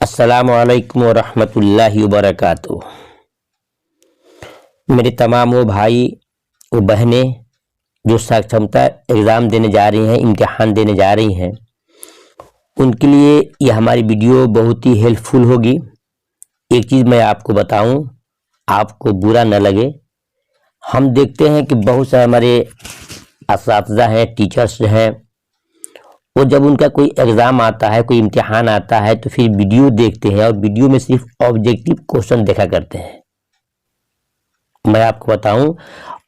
अस्सलामु अलैकुम वरहमतुल्लाहि वबरकातुहू। मेरे तमाम वो भाई वो बहनें जो सक्षमता एग्ज़ाम देने जा रही हैं, इम्तिहान देने जा रही हैं, उनके लिए ये हमारी वीडियो बहुत ही हेल्पफुल होगी। एक चीज़ मैं आपको बताऊं, आपको बुरा न लगे। हम देखते हैं कि बहुत सारे हमारे असातिज़ा हैं, टीचर्स हैं, वो जब उनका कोई एग्ज़ाम आता है, कोई इम्तिहान आता है, तो फिर वीडियो देखते हैं और वीडियो में सिर्फ ऑब्जेक्टिव क्वेश्चन देखा करते हैं। मैं आपको बताऊं,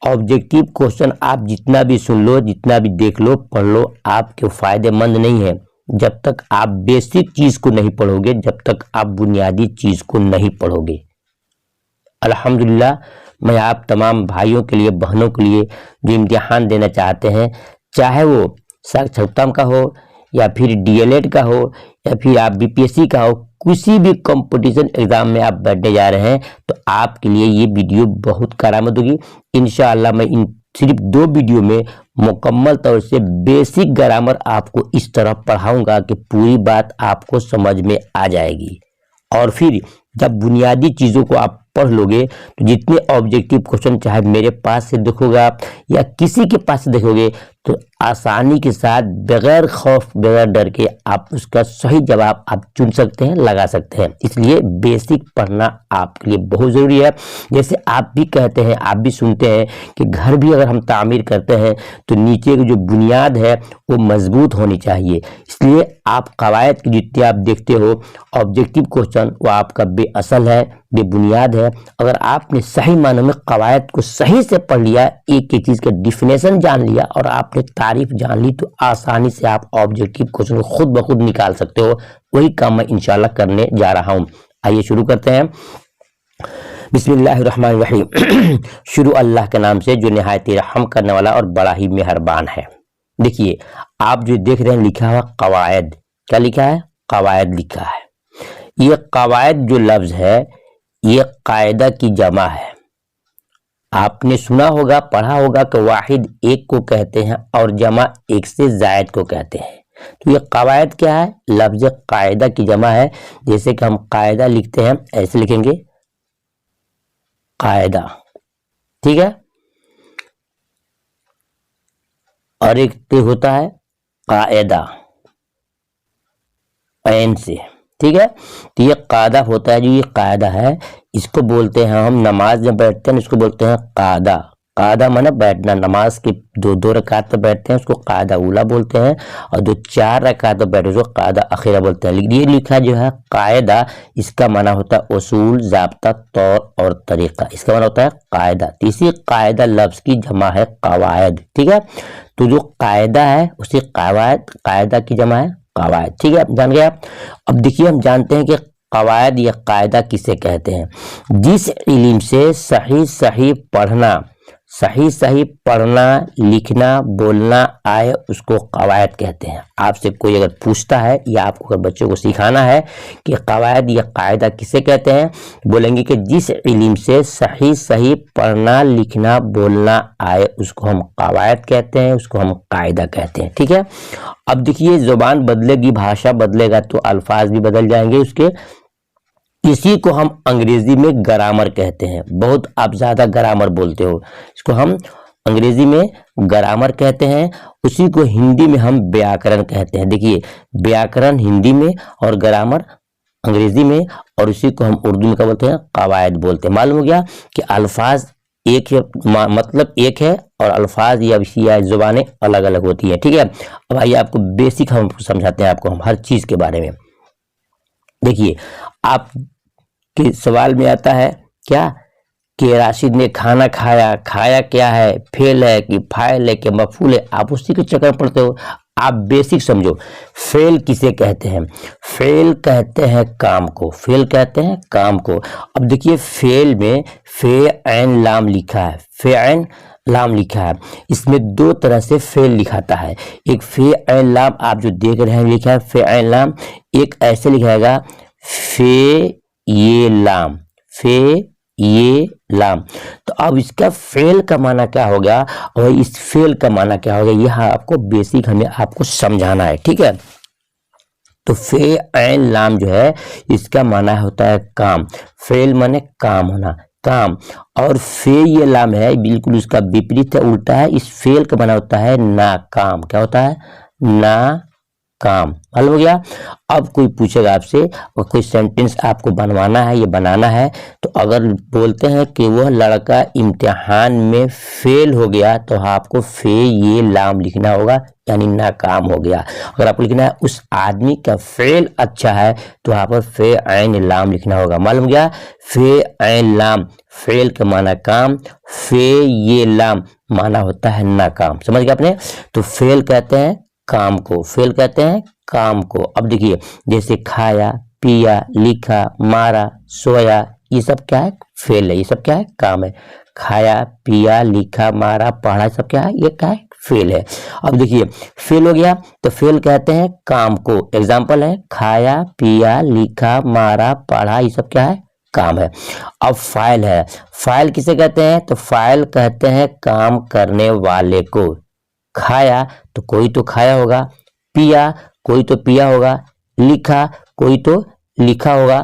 ऑब्जेक्टिव क्वेश्चन आप जितना भी सुन लो, जितना भी देख लो, पढ़ लो, आपके फ़ायदेमंद नहीं है जब तक आप बेसिक चीज़ को नहीं पढ़ोगे, जब तक आप बुनियादी चीज़ को नहीं पढ़ोगे। अल्हम्दुलिल्लाह, मैं आप तमाम भाइयों के लिए, बहनों के लिए जो इम्तिहान देना चाहते हैं, चाहे वो साक्षरता का हो या फिर डीएलएड का हो या फिर आप बीपीएससी का हो, किसी भी कंपटीशन एग्जाम में आप बैठने जा रहे हैं, तो आपके लिए ये वीडियो बहुत करामद होगी। इंशाअल्लाह मैं इन सिर्फ 2 वीडियो में मुकम्मल तौर से बेसिक ग्रामर आपको इस तरह पढ़ाऊंगा कि पूरी बात आपको समझ में आ जाएगी। और फिर जब बुनियादी चीज़ों को आप पढ़ लोगे तो जितने ऑब्जेक्टिव क्वेश्चन चाहे मेरे पास से देखोगे आप या किसी के पास से देखोगे, तो आसानी के साथ बगैर खौफ, बगैर डर के आप उसका सही जवाब आप चुन सकते हैं, लगा सकते हैं। इसलिए बेसिक पढ़ना आपके लिए बहुत ज़रूरी है। जैसे आप भी कहते हैं, आप भी सुनते हैं कि घर भी अगर हम तामीर करते हैं तो नीचे की जो बुनियाद है वो मजबूत होनी चाहिए। इसलिए आप कवायद की जितने आप देखते हो ऑब्जेक्टिव क्वेश्चन, वो आपका बेअसल है, बेबुनियाद है। अगर आपने सही मानों में कवायद को सही से पढ़ लिया, एक एक चीज़ का डिफिनेशन जान लिया और आपने तारीफ जान ली, तो आसानी से आप ऑब्जेक्टिव क्वेश्चन को खुद ब खुद निकाल सकते हो। वही काम मैं इंशाल्लाह करने जा रहा हूँ। आइए शुरू करते हैं। बिस्मिल्लाहिर्रहमानिर्रहीम। शुरू अल्लाह के नाम से जो निहायत रहम करने वाला और बड़ा ही मेहरबान है। देखिए, आप जो देख रहे हैं लिखा हुआ कवायद, क्या लिखा है? कवायद लिखा है। ये कवायद जो लफ्ज़ है, ये कायदा की जमा है। आपने सुना होगा, पढ़ा होगा कि वाहिद एक को कहते हैं और जमा एक से जायद को कहते हैं। तो ये कवायद क्या है? लफ्ज़ कायदा की जमा है। जैसे कि हम कायदा लिखते हैं, ऐसे लिखेंगे कायदा, ठीक है। और एक तो होता है कायदा, ऐन से, ठीक है। तो ये कायदा होता है, जो ये कायदा है, इसको बोलते हैं हम नमाज में बैठते हैं, इसको बोलते हैं कायदा। कायदा माने बैठना। नमाज के 2-2 रकात पे बैठते हैं, उसको कायदा उला बोलते हैं, और जो 4 रकात पे बैठे उसको कायदा अखीरा बोलते हैं। ये लिखा जो है कायदा, इसका माना होता है उसूल, ज़ाब्ता, तौर और तरीका। इसका माना होता है कायदा। तो इसी कायदा लफ्ज़ की जमा है कवायद, ठीक है। तो जो कायदा है उसी कवायद, कायदा की जमा है कवायद, ठीक है, जान गए आप। अब देखिए, हम जानते हैं कि कवायद या कायदा किसे कहते हैं? जिस इल्म से सही सही पढ़ना, लिखना, बोलना आए, उसको कवायद कहते हैं। आपसे कोई अगर पूछता है या आपको अगर बच्चों को सिखाना है कि कवायद या कायदा किसे कहते हैं, बोलेंगे कि जिस इल्म से सही सही पढ़ना, लिखना, बोलना आए, उसको हम कवायद कहते हैं, उसको हम कायदा कहते हैं, ठीक है। अब देखिए, ज़ुबान बदलेगी, भाषा बदलेगा तो अल्फाज भी बदल जाएंगे उसके। इसी को हम अंग्रेजी में ग्रामर कहते हैं। बहुत आप ज़्यादा ग्रामर बोलते हो, इसको हम अंग्रेजी में ग्रामर कहते हैं। उसी को हिंदी में हम व्याकरण कहते हैं। देखिए, व्याकरण हिंदी में और ग्रामर अंग्रेजी में, और उसी को हम उर्दू में क्या बोलते हैं? कवायद बोलते हैं। मालूम हो गया कि अल्फाज एक है, मतलब एक है, और अल्फाज या ज़ुबानें अलग अलग होती हैं, ठीक है। अब आइए आपको बेसिक हम समझाते हैं, आपको हम हर चीज़ के बारे में। देखिए, आप के सवाल में आता है क्या कि राशिद ने खाना खाया, खाया क्या है? फेल है कि फाइल है कि मफूल है? आप उसी के चक्कर पड़ते हो। आप बेसिक समझो, फेल किसे कहते हैं? फेल कहते हैं काम को, फेल कहते हैं काम को। अब देखिए, फेल में फे ऐन लाम लिखा है, फे ऐन लाम लिखा है। इसमें 2 तरह से फेल लिखाता है। एक फे ऐन लाम आप जो देख रहे हैं लिखा है फे ऐन लाम, एक ऐसे लिखाएगा फे ये लाम, फे ये लाम। तो अब इसका फेल का माना क्या होगा और इस फेल का माना क्या होगा, यह आपको बेसिक हमें आपको समझाना है, ठीक है। तो फे ऐन लाम जो है इसका माना होता है काम। फेल माने काम होना, काम। और फे ये लाम है बिल्कुल उसका विपरीत है, उल्टा है। इस फेल का बना होता है नाकाम। क्या होता है? ना काम। हल हो गया। अब कोई पूछेगा आपसे और कोई सेंटेंस आपको बनवाना है, ये बनाना है, तो अगर बोलते हैं कि वह लड़का इम्तिहान में फेल हो गया तो आपको फे ये लाम लिखना होगा, यानी नाकाम हो गया। अगर आपको लिखना है उस आदमी का फेल अच्छा है तो आप फे ऐन लाम लिखना होगा। मालूम गया? फे ऐन लाम, फेल का माना काम, फे ये लाम माना होता है नाकाम। समझ गया आपने? तो फेल कहते हैं काम को, फेल कहते हैं काम को। अब देखिए जैसे खाया, पिया, लिखा, मारा, सोया, ये सब क्या है? फेल है। ये सब क्या है? काम है। खाया, पिया, लिखा, मारा, पढ़ा, सब क्या है? ये क्या है? फेल है। अब देखिए फेल हो गया तो फेल कहते हैं काम को। एग्जाम्पल है खाया, पिया, लिखा, मारा, पढ़ा, ये सब क्या है? काम है। अब फाइल है। फाइल किसे कहते हैं? तो फाइल कहते हैं काम करने वाले को। खाया तो कोई तो खाया होगा, पिया कोई तो पिया होगा, लिखा कोई तो लिखा होगा,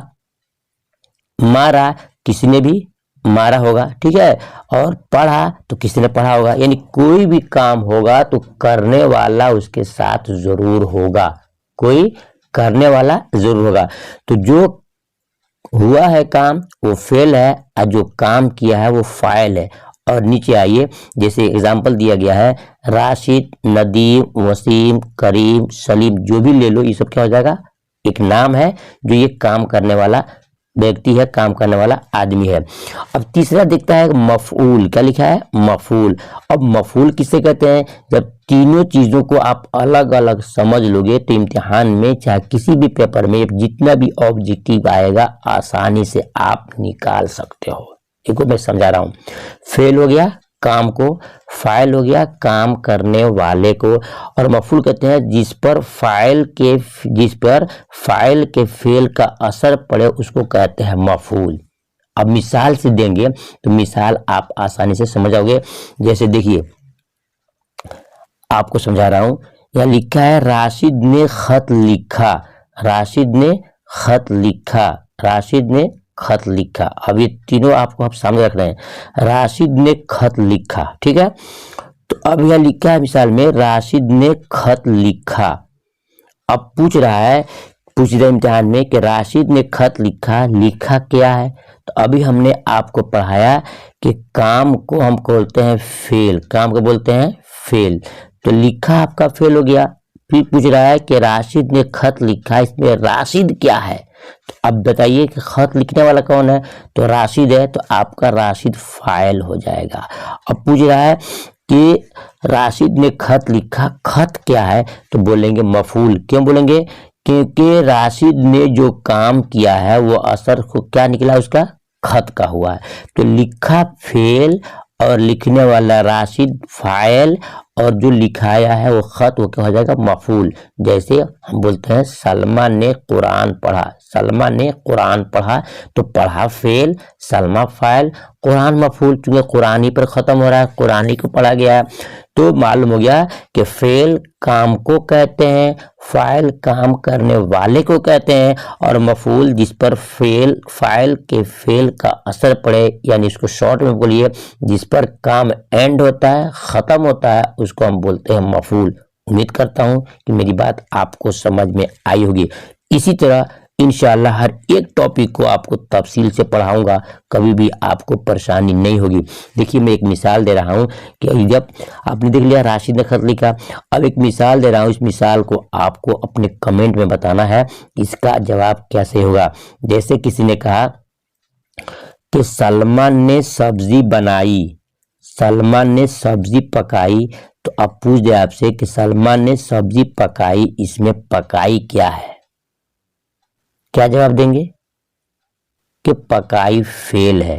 मारा किसी ने भी मारा होगा, ठीक है, और पढ़ा तो किसी ने पढ़ा होगा। यानी कोई भी काम होगा तो करने वाला उसके साथ जरूर होगा, कोई करने वाला जरूर होगा। तो जो हुआ है काम वो फेल है और जो काम किया है वो फाइल है। और नीचे आइए जैसे एग्जाम्पल दिया गया है राशिद, नदीम, वसीम, करीम, सलीम, जो भी ले लो ये सब क्या हो जाएगा? एक नाम है जो ये काम करने वाला व्यक्ति है, काम करने वाला आदमी है। अब तीसरा दिखता है मफऊल। क्या लिखा है? मफऊल। अब मफऊल किसे कहते हैं? जब तीनों चीजों को आप अलग अलग समझ लोगे तो इम्तिहान में चाहे किसी भी पेपर में जितना भी ऑब्जेक्टिव आएगा आसानी से आप निकाल सकते हो। देखो मैं समझा रहा हूं। फेल हो गया काम को, फाइल हो गया काम करने वाले को, और मफूल कहते हैं जिस पर फाइल के फेल का असर पड़े उसको कहते हैं मफूल। अब मिसाल से देंगे तो मिसाल आप आसानी से समझ जाओगे। जैसे देखिए आपको समझा रहा हूं, यहाँ लिखा है राशिद ने खत लिखा, राशिद ने खत लिखा, राशिद ने खत लिखा। अब ये तीनों आपको आप सामने रख रहे हैं। राशिद ने खत लिखा, ठीक है। तो अब यह लिखा है मिसाल में राशिद ने खत लिखा। अब पूछ रहा इम्तिहान में कि राशिद ने खत लिखा, लिखा क्या है? तो अभी हमने आपको पढ़ाया कि काम को हम बोलते हैं फेल, काम को बोलते हैं फेल। तो लिखा आपका फेल हो गया। फिर पूछ रहा है कि राशिद ने खत लिखा, इसमें राशिद क्या है? तो अब बताइए कि खत लिखने वाला कौन है? तो राशिद है, तो आपका राशिद फाइल हो जाएगा। अब पूछ रहा है कि राशिद ने खत लिखा, खत क्या है? तो बोलेंगे मफूल। क्यों बोलेंगे? क्योंकि राशिद ने जो काम किया है वो असर को क्या निकला उसका? खत का हुआ है। तो लिखा फेल और लिखने वाला राशिद फाइल और जो लिखाया है वो खत, वो क्या हो जाएगा? मफूल। जैसे हम बोलते हैं सलमा ने कुरान पढ़ा, सलमा ने कुरान पढ़ा, तो पढ़ा फेल, सलमा फाइल, कुरान मफूल। चूंकि कुरानी पर खत्म हो रहा है, कुरानी को पढ़ा गया है, तो मालूम हो गया कि फेल काम को कहते हैं, फाइल काम करने वाले को कहते हैं, और मफूल जिस पर फाइल के फेल का असर पड़े, यानी इसको शॉर्ट में बोलिए जिस पर काम एंड होता है, खत्म होता है, उसको हम बोलते हैं मफूल। उम्मीद करता हूं कि मेरी बात आपको समझ में आई होगी। इसी तरह इंशाअल्लाह हर एक टॉपिक को आपको तफसील से पढ़ाऊंगा, कभी भी आपको परेशानी नहीं होगी। देखिए मैं एक मिसाल दे रहा हूं कि जब आपने देख लिया राशिद ने खत लिखा, अब एक मिसाल दे रहा हूं, इस मिसाल को आपको अपने कमेंट में बताना है इसका जवाब कैसे होगा। जैसे किसी ने कहा कि सलमान ने सब्जी बनाई, सलमान ने सब्जी पकाई, तो अब पूछ दे आपसे कि सलमान ने सब्जी पकाई, इसमें पकाई क्या है? क्या जवाब देंगे? कि पकाई फेल है।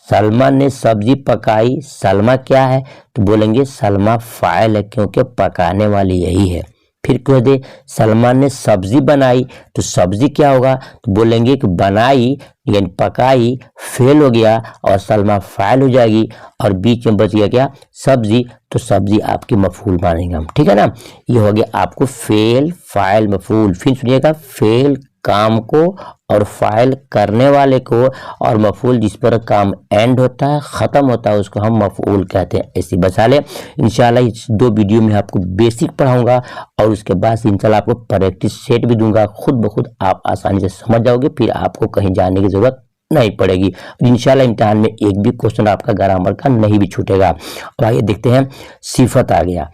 सलमा ने सब्जी पकाई, सलमा क्या है? तो बोलेंगे सलमा फाइल है, क्योंकि पकाने वाली यही है। फिर कह दे सलमान ने सब्जी बनाई, तो सब्जी क्या होगा, तो बोलेंगे कि बनाई यानी पकाई फेल हो गया और सलमा फाइल हो जाएगी और बीच में बच गया क्या, सब्जी, तो सब्जी आपकी मफूल मानेंगे हम, ठीक है ना। ये हो गया आपको फेल फाइल मफूल। फिर सुनिएगा, फेल काम को और फाइल करने वाले को, और मफूल जिस पर काम एंड होता है खत्म होता है उसको हम मफूल कहते हैं। ऐसी बचा ले। इंशाल्लाह इस 2 वीडियो में आपको बेसिक पढ़ाऊंगा और उसके बाद इंशाल्लाह आपको प्रैक्टिस सेट भी दूंगा, खुद ब खुद आप आसानी से समझ जाओगे, फिर आपको कहीं जाने की जरूरत नहीं पड़ेगी। इंशाल्लाह इम्तिहान में एक भी क्वेश्चन आपका ग्रामर का नहीं भी छूटेगा। और आइए देखते हैं, सिफत आ गया।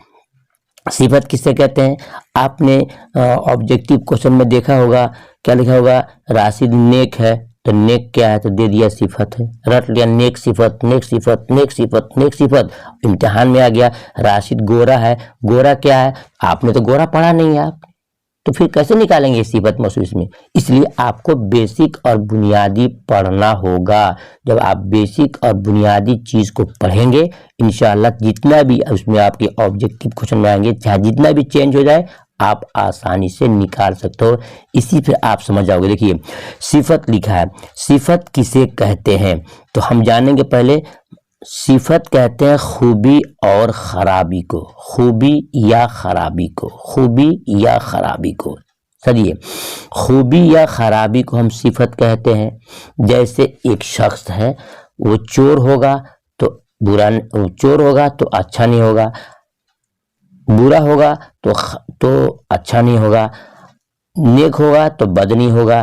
सिफत किससे कहते हैं, आपने ऑब्जेक्टिव क्वेश्चन में देखा होगा, क्या लिखा होगा, राशिद नेक है, तो नेक क्या है, तो दे दिया सिफत है, रट लिया नेक सिफत नेक सिफत नेक सिफत नेक सिफत। इम्तिहान में आ गया राशिद गोरा है, गोरा क्या है, आपने तो गोरा पढ़ा नहीं है आप, तो फिर कैसे निकालेंगे सिफत मौसूफ में। इसलिए आपको बेसिक और बुनियादी पढ़ना होगा। जब आप बेसिक और बुनियादी चीज को पढ़ेंगे इंशाअल्लाह जितना भी उसमें आपके ऑब्जेक्टिव क्वेश्चन में आएंगे, चाहे जितना भी चेंज हो जाए, आप आसानी से निकाल सकते हो। इसी पे आप समझ जाओगे। देखिए सिफत लिखा है, सिफत किसे कहते हैं, तो हम जानेंगे पहले। सिफत कहते हैं खूबी और खराबी को, खूबी या खराबी को, खूबी या खराबी को। चलिए, खूबी या खराबी को हम सिफत कहते हैं। जैसे एक शख्स है, वो चोर होगा तो बुरा, चोर होगा तो अच्छा नहीं होगा, बुरा होगा तो अच्छा नहीं होगा, नेक होगा तो बद नहीं होगा।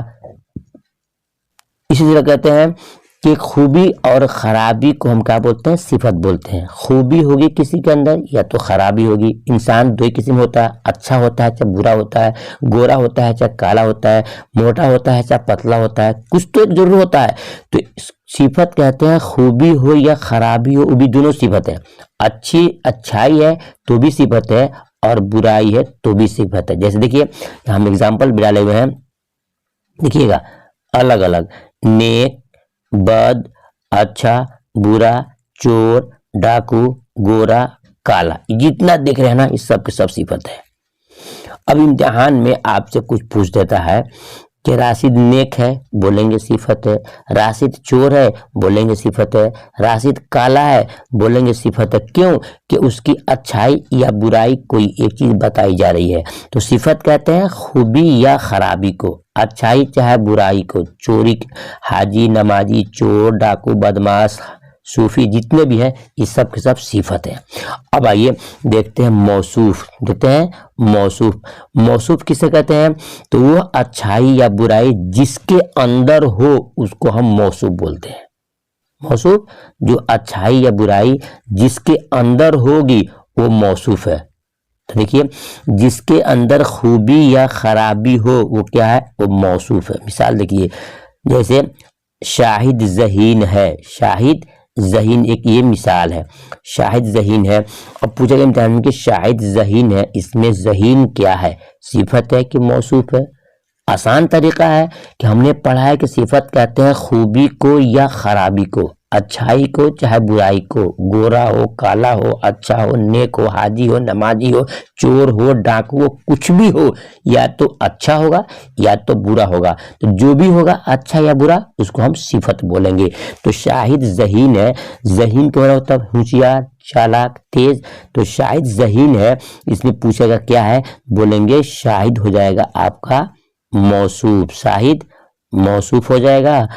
इसी तरह कहते हैं कि खूबी और खराबी को हम क्या बोलते हैं, सिफत बोलते हैं। खूबी होगी किसी के अंदर या तो खराबी होगी। इंसान 2 किस्म होता है, अच्छा होता है चाहे बुरा होता है, गोरा होता है चाहे काला होता है, मोटा होता है चाहे पतला होता है, कुछ तो एक जरूर होता है। तो सिफत कहते हैं खूबी हो या खराबी हो, वो भी दोनों सिफत है। अच्छाई है तो भी सिफत है और बुराई है तो भी सिफत है। जैसे देखिए हम एग्जाम्पल भी डाले हुए हैं, देखिएगा अलग अलग, नेक, बद, अच्छा, बुरा, चोर, डाकू, गोरा, काला, जितना देख रहे हैं ना, इस सब के सब सिफत है। अब इम्तिहान में आपसे कुछ पूछ देता है कि राशिद नेक है, बोलेंगे सिफत है, राशिद चोर है, बोलेंगे सिफत है, राशिद काला है, बोलेंगे सिफत है। क्यों कि उसकी अच्छाई या बुराई कोई एक चीज बताई जा रही है। तो सिफत कहते हैं खूबी या खराबी को, अच्छाई चाहे बुराई को, चोरी, हाजी, नमाजी, चोर, डाकू, बदमाश, सूफी, जितने भी हैं इस सब के सब सिफत है। अब आइए देखते हैं मौसूफ, देखते हैं मौसूफ। मौसूफ किसे कहते हैं, तो वो अच्छाई या बुराई जिसके अंदर हो उसको हम मौसूफ बोलते हैं। मौसूफ जो अच्छाई या बुराई जिसके अंदर होगी वो मौसूफ है। तो देखिए जिसके अंदर खूबी या खराबी हो वो क्या है, वो मौसूफ है। मिसाल देखिए, जैसे शाहिद ज़हीन है, शाहिद ज़हीन एक ये मिसाल है, शाहिद ज़हीन है। अब पूछा गया इम्तिहान में कि शाहिद ज़हीन है, इसमें ज़हीन क्या है, सिफत है कि मौसूफ है। आसान तरीका है कि हमने पढ़ा है कि सिफत कहते हैं खूबी को या खराबी को, अच्छाई को चाहे बुराई को, गोरा हो काला हो, अच्छा हो नेक हो, हाजी हो नमाजी हो, चोर हो डाकू हो, कुछ भी हो, या तो अच्छा होगा या तो बुरा होगा। तो जो भी होगा अच्छा या बुरा उसको हम सिफत बोलेंगे। तो शाहिद ज़हीन है, ज़हीन का मतलब होता है होशियार, चालाक, तेज। तो शाहिद ज़हीन है, इसमें पूछेगा क्या है, बोलेंगे शाहिद हो जाएगा आपका मौसूफ, शाहिद मौसूफ हो जाएगा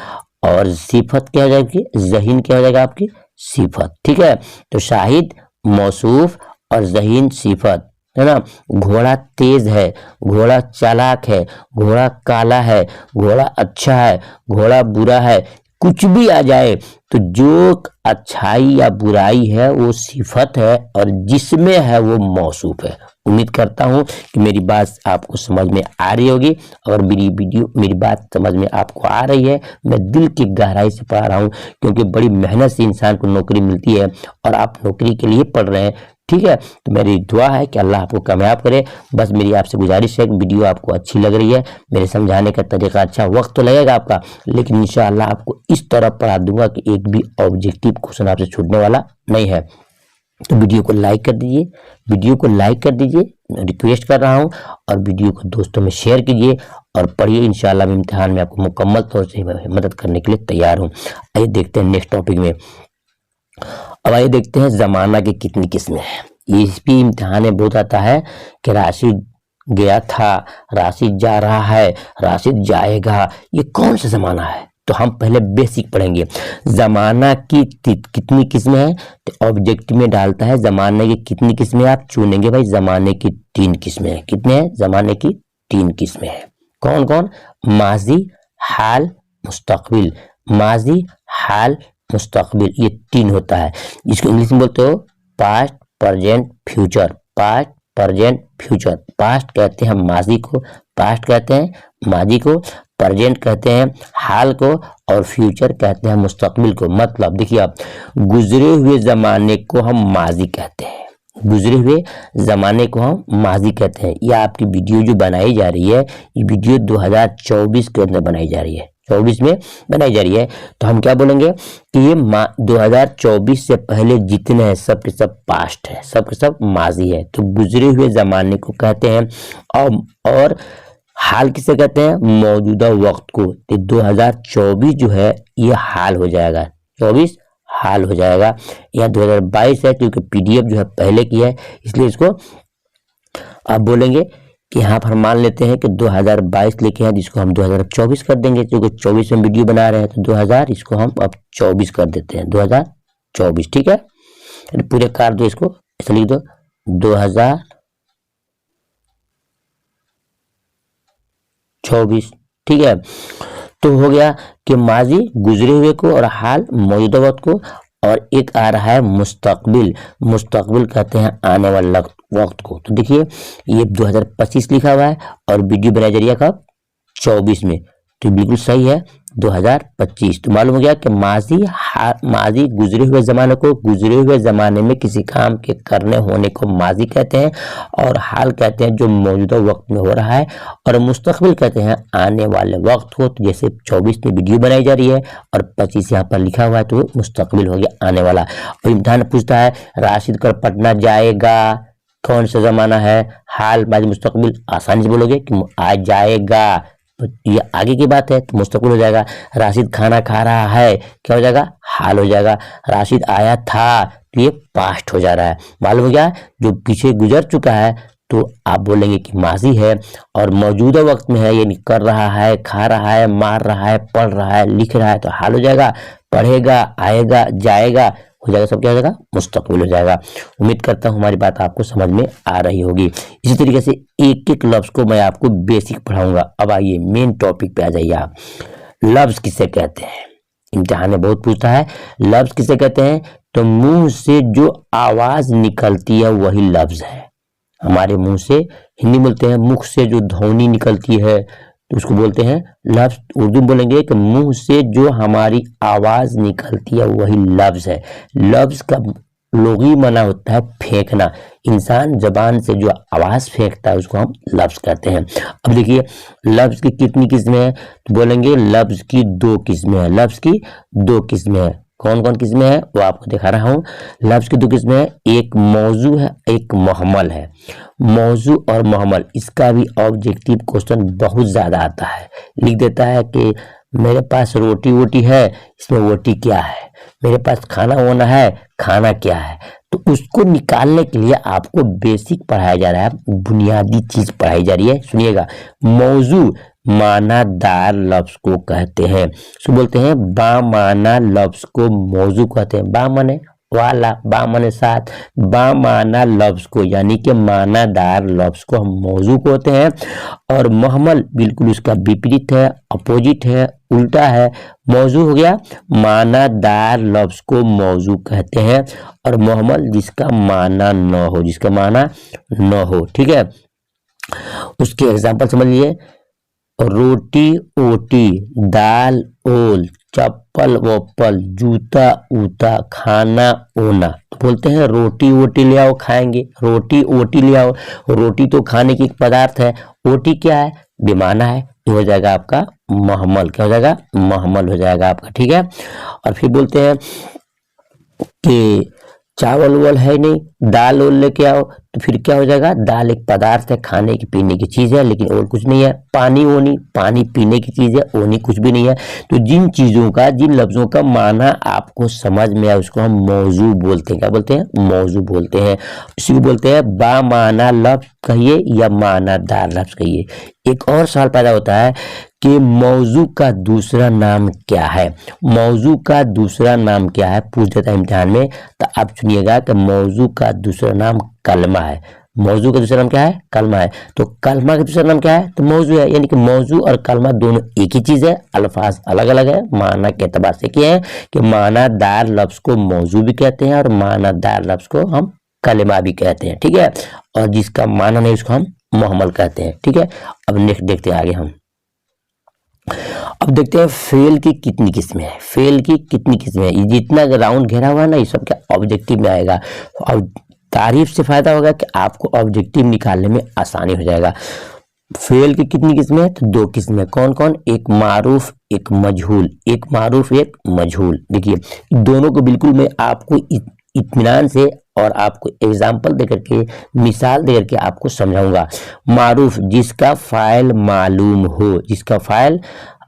और सिफत क्या हो जाएगी, ज़हीन क्या हो जाएगा आपकी सिफत। ठीक है, तो शाहिद मौसूफ और ज़हीन सिफत है ना। घोड़ा तेज है, घोड़ा चालाक है, घोड़ा काला है, घोड़ा अच्छा है, घोड़ा बुरा है, कुछ भी आ जाए तो जो अच्छाई या बुराई है वो सिफत है और जिसमें है वो मौसूफ है। उम्मीद करता हूं कि मेरी बात आपको समझ में आ रही होगी। अगर मेरी बात समझ में आपको आ रही है, मैं दिल की गहराई से पढ़ा रहा हूं, क्योंकि बड़ी मेहनत से इंसान को नौकरी मिलती है और आप नौकरी के लिए पढ़ रहे हैं। ठीक है, तो मेरी दुआ है कि अल्लाह आपको कामयाब करे। बस मेरी आपसे गुजारिश है कि वीडियो आपको अच्छी लग रही है, मेरे समझाने का तरीका अच्छा, वक्त तो लगेगा आपका, लेकिन इंशाअल्लाह आपको इस तरह पढ़ा दूंगा कि एक भी ऑब्जेक्टिव क्वेश्चन आपसे छूटने वाला नहीं है। तो वीडियो को लाइक कर दीजिए, वीडियो को लाइक कर दीजिए, रिक्वेस्ट कर रहा हूं। और वीडियो को दोस्तों में शेयर कीजिए और पढ़िए। इंशाल्लाह मैं इम्तिहान में आपको मुकम्मल तौर से मदद करने के लिए तैयार हूं। आइए देखते हैं नेक्स्ट टॉपिक में। अब आइए देखते हैं जमाना की कितनी किस्में हैं। ये इस भी इम्तिहान में बहुत आता है कि राशिद गया था, राशिद जा रहा है, राशिद जाएगा, ये कौन सा जमाना है? तो हम पहले बेसिक पढ़ेंगे। जमाना की कितनी किस्में हैं? तो ऑब्जेक्टिव में डालता है जमाने की कितनी किस्में, आप चुनेंगे भाई जमाने की 3 किस्में हैं। कितने हैं? जमाने की 3 किस्में हैं। कौन कौन? माजी, हाल, मुस्तकबिल। माजी, हाल, मुस्तकबिल, ये 3 होता है। इसको इंग्लिश में बोलते हो past, present, future. Past, present, future. Past कहते हैं माजी को, पास्ट कहते हैं माजी को, प्रेजेंट कहते हैं हाल को, और फ्यूचर कहते हैं मुस्तकबिल को। मतलब देखिए आप, गुजरे हुए जमाने को हम माजी कहते हैं, गुजरे हुए जमाने को हम माजी कहते हैं। यह आपकी वीडियो जो बनाई जा रही है, ये वीडियो 2024 के अंदर बनाई जा रही है, 24 में बनाई जा रही है। तो हम क्या बोलेंगे कि ये 2024 से पहले जितने हैं सब के सब पास्ट है, सब के सब माजी है। तो गुजरे हुए जमाने को कहते हैं। और हाल किसे कहते हैं? मौजूदा वक्त को। तो 2024 जो है ये हाल हो जाएगा, 24 हाल हो जाएगा। यहाँ 2022 है क्योंकि पीडीएफ जो है पहले की है, इसलिए इसको आप बोलेंगे कि यहाँ पर मान लेते हैं कि 2022 लेके हैं, जिसको हम 2024 कर देंगे क्योंकि 24 में वीडियो बना रहे हैं। तो 2000 इसको हम अब 24 कर देते हैं, 2024। ठीक है, पूरे कार दो, इसको ऐसे लिख दो 2024। ठीक है, तो हो गया कि माजी गुजरे हुए को और हाल मौजूदा वक्त को। और एक आ रहा है मुस्तकबिल। मुस्तकबिल कहते हैं आने वाले वक्त को। तो देखिए ये 2025 लिखा हुआ है और वीडियो बनाई जा रही है कब? 24 में। तो बिल्कुल सही है 2025। तो मालूम हो गया कि माजी गुजरे हुए जमाने को, गुजरे हुए जमाने में किसी काम के करने होने को माजी कहते हैं। और हाल कहते हैं जो मौजूदा वक्त में हो रहा है। और मुस्तकबिल कहते हैं आने वाले वक्त को। तो जैसे 24 में वीडियो बनाई जा रही है और 25 यहाँ पर लिखा हुआ है, तो मुस्तकबिल हो गया आने वाला। और इम्तिहान पूछता है राशिद कल पटना जाएगा, कौन सा जमाना है? हाल, माजी, मुस्तकबिल। आसानी से बोलोगे कि आज जाएगा, तो ये आगे की बात है, तो मुस्तकबिल हो जाएगा। राशिद खाना खा रहा है, क्या हो जाएगा? हाल हो जाएगा। राशिद आया था, तो ये पास्ट हो जा रहा है। मालूम हो गया जो पीछे गुजर चुका है तो आप बोलेंगे कि माजी है। और मौजूदा वक्त में है, यानी कर रहा है, खा रहा है, मार रहा है, पढ़ रहा है, लिख रहा है, तो हाल हो जाएगा। पढ़ेगा, आएगा, जाएगा, हो जाएगा, सब क्या हो जाएगा? मुस्तकबिल हो जाएगा। उम्मीद करता हूँ हमारी बात आपको समझ में आ रही होगी। इसी तरीके से एक एक लफ्ज को मैं आपको बेसिक पढ़ाऊंगा। अब आइए मेन टॉपिक पे आ जाइए आप। लफ्ज किसे कहते हैं? इम्तिहान में बहुत पूछता है लफ्ज किसे कहते हैं। तो मुंह से जो आवाज निकलती है वही लफ्ज है। हमारे मुंह से, हिंदी बोलते हैं मुख से जो ध्वनि निकलती है तो उसको बोलते हैं लफ्ज। उर्दू बोलेंगे कि मुंह से जो हमारी आवाज निकलती है वही लफ्ज है। लफ्ज का लुग़वी माना होता है फेंकना। इंसान जबान से जो आवाज फेंकता है उसको हम लफ्ज कहते हैं। अब देखिए लफ्ज की कितनी किस्में हैं? तो बोलेंगे लफ्ज की 2 किस्में हैं। लफ्ज की 2 किस्में हैं। कौन कौन किस्में हैं वो आपको दिखा रहा हूं। लफ्ज की 2 किस्में हैं, एक मौजू है, एक मुहम्मल है। मौजू और मुहम्मल, इसका भी ऑब्जेक्टिव क्वेश्चन बहुत ज्यादा आता है। लिख देता है कि मेरे पास रोटी वोटी है, इसमें वोटी क्या है? मेरे पास खाना होना है, खाना क्या है? तो उसको निकालने के लिए आपको बेसिक पढ़ाया जा रहा है, बुनियादी चीज पढ़ाई जा रही है। सुनिएगा, मौजू मानादार लफ्ज को कहते हैं। सो बोलते हैं बामाना लफ्ज को मौजू कहते हैं। बा माने वाला, बा माने साथ, बा माना लफ्ज को यानी कि मानादार लफ्ज को हम मौजू कहते हैं। और मुहम्मल बिल्कुल उसका विपरीत है, अपोजिट है, उल्टा है। मौजू हो गया मानादार लफ्ज को मौजू कहते हैं। और मुहम्मल जिसका माना न हो, जिसका माना न हो। ठीक है, उसके एग्जाम्पल समझ लीजिए। रोटी ओटी, दाल ओल, चप्पल वप्पल, जूता ऊता, खाना ओना। बोलते हैं रोटी वोटी ले आओ खाएंगे, रोटी ओटी ले आओ। रोटी तो खाने की एक पदार्थ है, ओटी क्या है? बेमाना है। ये हो जाएगा आपका मुहम्मल। क्या हो जाएगा? मुहम्मल हो जाएगा आपका। ठीक है, और फिर बोलते हैं कि चावल उवल है नहीं, दाल उल लेके आओ, तो फिर क्या हो जाएगा, दाल एक पदार्थ है, खाने की पीने की चीज है, लेकिन और कुछ नहीं है। पानी ओनी, पानी पीने की चीज है, ओनी कुछ भी नहीं है। तो जिन चीजों का, जिन लफ्जों का माना आपको समझ में आए उसको हम मौजू बोलते हैं। क्या बोलते हैं, मौजू बोलते हैं। इसी को बोलते हैं बामाना लफ्ज कहिए या मानादार लफ्ज कहिए। एक और सवाल पैदा होता है कि मौजू का दूसरा नाम क्या है। मौजू का दूसरा नाम क्या है, पूछ देता है इम्तिहान में। तो आप सुनिएगा कि मौजू का दूसरा नाम कलमा है। मौजू का दूसरा नाम क्या है, कलमा है। तो कलमा का दूसरा नाम क्या है, तो मौजू है। यानी कि मौजू और कलमा दोनों एक ही चीज है, अल्फाज अलग अलग है। माना के एतबार से क्या है कि मानादार लफ्ज को मौजू भी कहते हैं और मानादार लफ्ज को हम कलमा भी कहते हैं, ठीक है। और जिसका माना नहीं उसको हम मुहम्मल कहते हैं, ठीक है। अब नेक्स्ट देखते हैं आगे हम। अब देखते हैं फेल की कितनी किस्में हैं। फेल की कितनी किस्में हैं, ये जितना राउंड घेरा हुआ है ना, ये सब क्या ऑब्जेक्टिव में आएगा। और तारीफ से फायदा होगा कि आपको ऑब्जेक्टिव निकालने में आसानी हो जाएगा। फेल की कितनी किस्में हैं, तो दो किस्में। कौन कौन, एक मारूफ एक मजहूल। एक मारूफ एक मजहूल। देखिए दोनों को बिल्कुल मैं आपको इत्मीनान से और आपको एग्जाम्पल देकर के, मिसाल देकर के आपको समझाऊंगा। मारूफ जिसका फाइल मालूम हो, जिसका फाइल,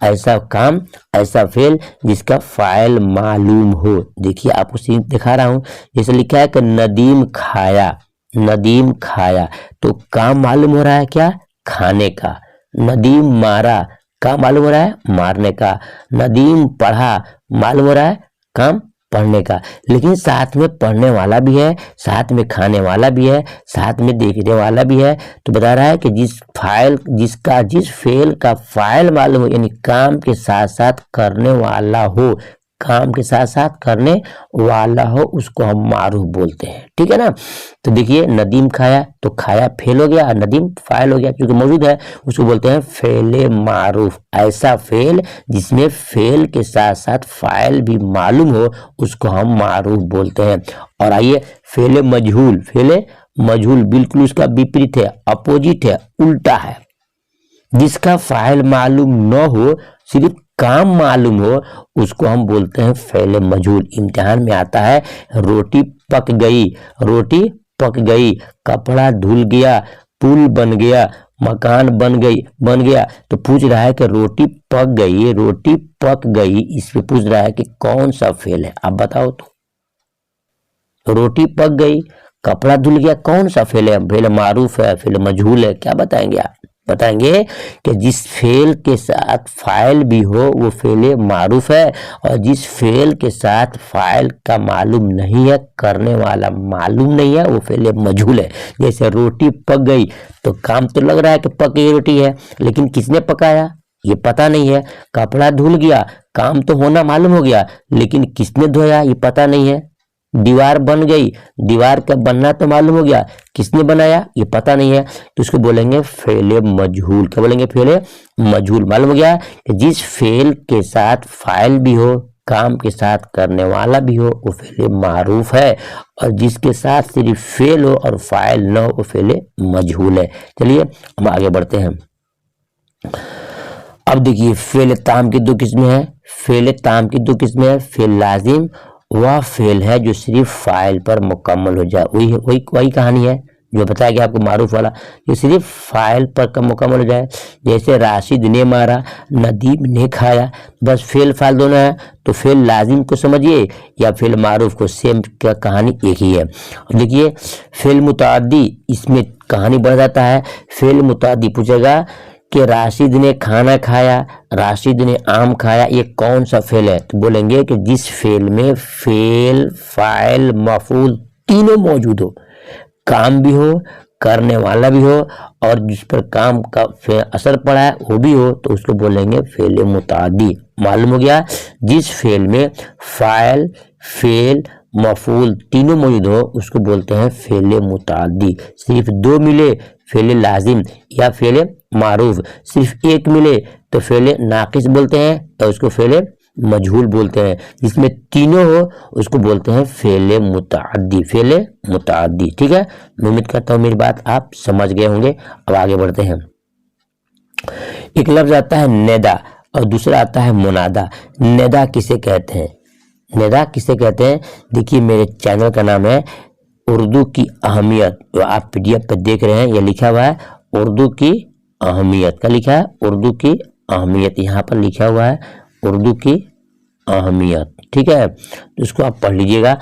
ऐसा काम ऐसा फेल जिसका फाइल मालूम हो। देखिए आपको सीन दिखा रहा हूं, जैसे लिखा है कि नदीम खाया, नदीम खाया, तो काम मालूम हो रहा है क्या, खाने का। नदीम मारा, काम मालूम हो रहा है, मारने का। नदीम पढ़ा, मालूम हो रहा है, काम पढ़ने का। लेकिन साथ में पढ़ने वाला भी है, साथ में खाने वाला भी है, साथ में देखने वाला भी है। तो बता रहा है कि जिस फेल का फाइल मालूम हो, यानी काम के साथ साथ करने वाला हो, काम के साथ साथ करने वाला हो, उसको हम मारूफ बोलते हैं, ठीक है ना। तो देखिए नदीम खाया, तो खाया फेल हो गया, नदीम फाइल हो गया क्योंकि मौजूद है, उसको बोलते हैं फेले मारूफ। ऐसा फेल जिसमें फेल के साथ साथ फाइल भी मालूम हो, उसको हम मारूफ बोलते हैं। और आइए फेले मजहूल। फेले मजहूल बिल्कुल उसका विपरीत है, अपोजिट है, उल्टा है। जिसका फाइल मालूम न हो, सिर्फ काम मालूम हो, उसको हम बोलते हैं फेले मजहूल। इम्तिहान में आता है रोटी पक गई, रोटी पक गई, कपड़ा धुल गया, पुल बन गया, मकान बन गया। तो पूछ रहा है कि रोटी पक गई, रोटी पक गई, इस पे पूछ रहा है कि कौन सा फेल है, आप बताओ। तो रोटी पक गई, कपड़ा धुल गया, कौन सा फेल है, फेल मारूफ है, फेल मजहूल है, क्या बताएंगे आप। बताएंगे कि जिस फेल के साथ फाइल भी हो वो फेल मारूफ है, और जिस फेल के साथ फाइल का मालूम नहीं है, करने वाला मालूम नहीं है, वो फेल मजहूल है। जैसे रोटी पक गई, तो काम तो लग रहा है कि पक गई रोटी है, लेकिन किसने पकाया ये पता नहीं है। कपड़ा धुल गया, काम तो होना मालूम हो गया, लेकिन किसने धोया ये पता नहीं है। दीवार बन गई, दीवार का बनना तो मालूम हो गया, किसने बनाया ये पता नहीं है। तो उसको बोलेंगे फेले मजहूल। क्या बोलेंगे, फेले मजहूल। मालूम हो गया कि जिस फेल के साथ फाइल भी हो, काम के साथ करने वाला भी हो, वो फेले मारूफ है, और जिसके साथ सिर्फ फेल हो और फाइल न हो, वो फेले मजहूल है। चलिए हम आगे बढ़ते हैं। अब देखिए फेल ताम की दो किस्में हैं। फेल ताम की दो किस्में हैं। फेल लाजिम वह फेल है जो सिर्फ फाइल पर मुकम्मल हो जाए। वही कहानी है जो बताया गया आपको मारूफ वाला, ये सिर्फ फाइल पर मुकम्मल हो जाए। जैसे राशिद ने मारा, नदीम ने खाया, बस फेल फाइल दोनों है। तो फेल लाजिम को समझिए या फेल मारूफ को, सेम का कहानी एक ही है। देखिए फेल मुताद्दी, इसमें कहानी बढ़ जाता है। फेल मुताद्दी पूछेगा कि राशिद ने खाना खाया, राशिद ने आम खाया, ये कौन सा फेल है। तो बोलेंगे कि जिस फेल में फेल फाइल मफूल तीनों मौजूद हो, काम भी हो, करने वाला भी हो, और जिस पर काम का असर पड़ा है वो भी हो, तो उसको बोलेंगे फेल मुतादी। मालूम हो गया, जिस फेल में फाइल फेल मफूल तीनों मौजूद हो, उसको बोलते हैं फेल मुतादी। सिर्फ दो मिले फेल लाजिम या फेल मारूफ, सिर्फ एक मिले तो फेल नाकिस बोलते हैं, और उसको फेल मजहूल बोलते हैं। जिसमें तीनों हो उसको बोलते हैं फेल मुताद्दी, फेल मुताद्दी। ठीक है, मैं उम्मीद करता हूँ मेरी बात आप समझ गए होंगे। अब आगे बढ़ते हैं। एक लफ्ज आता है नेदा और दूसरा आता है मुनादा। नेदा किसे कहते हैं, नेदा किसे कहते हैं? देखिए मेरे चैनल का नाम है उर्दू की अहमियत, जो आप PDF पे देख रहे हैं ये लिखा हुआ है उर्दू की अहमियत। क्या लिखा है? उर्दू की अहमियत। यहाँ पर लिखा हुआ है उर्दू की अहमियत। ठीक है, तो इसको आप पढ़ लीजिएगा।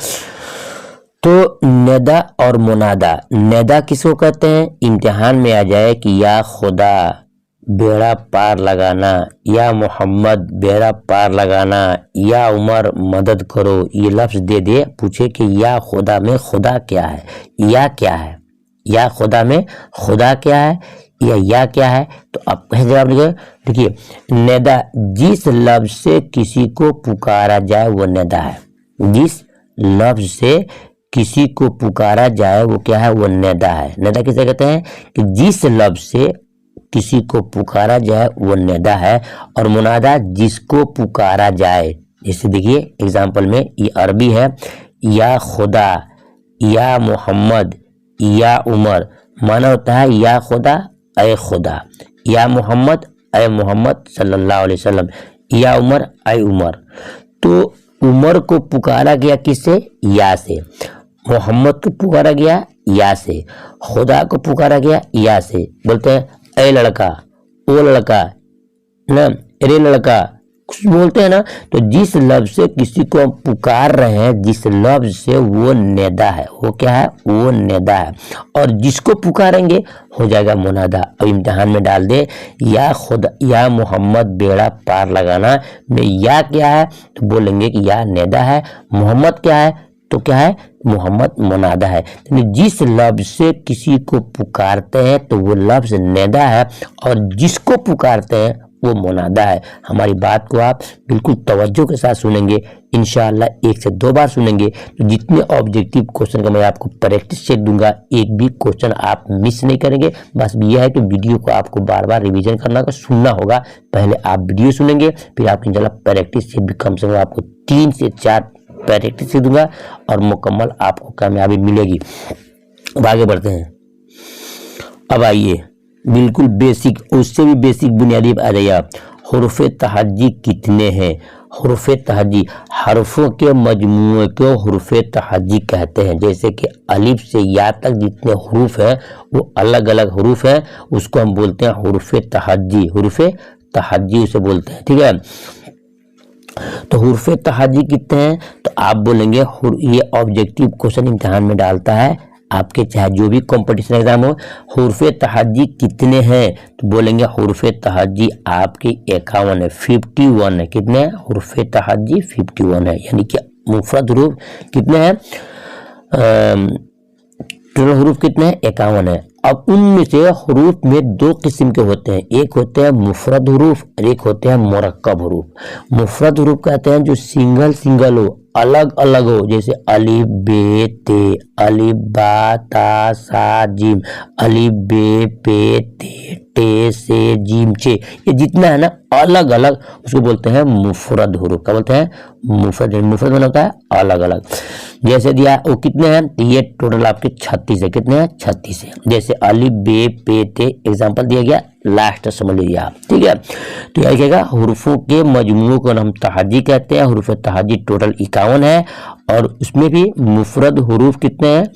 तो नेदा और मुनादा, नेदा किसको कहते हैं? इम्तिहान में आ जाए कि या खुदा बेड़ा पार लगाना, या मोहम्मद बेड़ा पार लगाना, या उमर मदद करो, ये लफ्ज दे दे, पूछे कि या खुदा में खुदा क्या है, या क्या है, या खुदा में खुदा क्या है, या क्या है। तो आप कहीं जवाब लिखे। देखिए, नेदा, जिस लफ्ज से किसी को पुकारा जाए वो नेदा है। जिस लफ्ज से किसी को पुकारा जाए वो क्या है? वो नेदा है। नेदा किसे कहते हैं? कि जिस लफ्ज से किसी को पुकारा जाए वो नेदा है। और मुनादा, जिसको पुकारा जाए। जैसे देखिए एग्जाम्पल में, ये अरबी है, या खुदा, या मोहम्मद, या उमर। माना होता है या खुदा ऐ खुदा, या मोहम्मद ऐ मोहम्मद सल्लल्लाहु अलैहि वसल्लम, या उमर ऐ उमर। तो उमर को पुकारा गया किससे? या से। मोहम्मद को पुकारा गया या से। खुदा को पुकारा गया या से। बोलते हैं ऐ लड़का, ओ लड़का ना, अरे लड़का, कुछ बोलते हैं ना। तो जिस लफ्ज से किसी को हम पुकार रहे हैं, जिस लफ्ज से, वो नेदा है। वो क्या है? वो नेदा है। और जिसको पुकारेंगे हो जाएगा मुनादा। अब इम्तिहान में डाल दे या खुदा, या मोहम्मद बेड़ा पार लगाना में या क्या है? तो बोलेंगे कि या नेदा है। मोहम्मद क्या है? तो क्या है? मोहम्मद मुनादा है। तो जिस लफ्ज से किसी को पुकारते हैं तो वो लफ्ज नेदा है, और जिसको पुकारते हैं वो मुनादा है। हमारी बात को आप बिल्कुल तवज्जो के साथ सुनेंगे, इंशाअल्लाह 1 से 2 बार सुनेंगे तो जितने ऑब्जेक्टिव क्वेश्चन का मैं आपको प्रैक्टिस सेट दूंगा, एक भी क्वेश्चन आप मिस नहीं करेंगे। बस ये है कि वीडियो को आपको बार बार रिवीजन करना होगा, सुनना होगा। पहले आप वीडियो सुनेंगे, फिर आप इंशाअल्लाह प्रैक्टिस सेट भी कम से कम आपको 3 से 4 प्रैक्टिस दूंगा और मुकम्मल आपको कामयाबी मिलेगी। अब आगे बढ़ते हैं। अब आइए बिल्कुल बेसिक, उससे भी बेसिक बुनियादी आ जाइए आप। हुरूफ़े तहज्जी कितने हैं? हुरूफ़े तहज्जी, हरफों के मजमूए को हुरूफ़े तहज्जी कहते हैं। जैसे कि अलिफ से या तक जितने हुरूफ हैं वो अलग अलग हुरूफ हैं, उसको हम बोलते हैं हुरूफ़े तहज्जी। हुरूफ़े तहज्जी उसे बोलते हैं। ठीक है, तो हुरूफ़े तहज्जी कितने हैं? तो आप बोलेंगे, ये ऑब्जेक्टिव क्वेश्चन इम्तिहान में डालता है आपके, चाहे जो भी कंपटीशन एग्जाम हो, हुरूफ़े तहज्जी कितने हैं? तो बोलेंगे हुरूफ़े तहज्जी आपके 51 है, 51 है। कितने हैं? हुरूफ़े तहज्जी 51 है। यानी कि मुफरद हुरूफ कितने हैं? टोटल हुरूफ कितने हैं? 51 है। अब उनमें से हुरूफ में 2 किस्म के होते हैं, एक होते हैं मुफरद हुरूफ और एक होते हैं मुरक्कब हुरूफ। मुफरद हुरूफ कहते हैं जो सिंगल सिंगल हो, अलग अलग हो, जैसे अलिफ बे ते, अलिफ बा ता सा जीम, अलिफ बे पे ते टे से जीम चे, ये जितना है ना अलग अलग, उसको बोलते हैं मुफरद हुरूफ। क्या बोलते हैं? मुफरद। मुफरद में होता है अलग अलग। जैसे दिया वो कितने हैं? ये टोटल आपके 36 है। कितने हैं? 36 है। जैसे अलिफ बे पे ते एग्जाम्पल दिया गया, लास्ट समझ लीजिए आप। ठीक है, तो यह कहेगा हुरूफों के मजमूओं को हम तहज्जी कहते हैं। हुरूफ तहज्जी टोटल 51 है और उसमें भी मुफरद हुरूफ कितने हैं?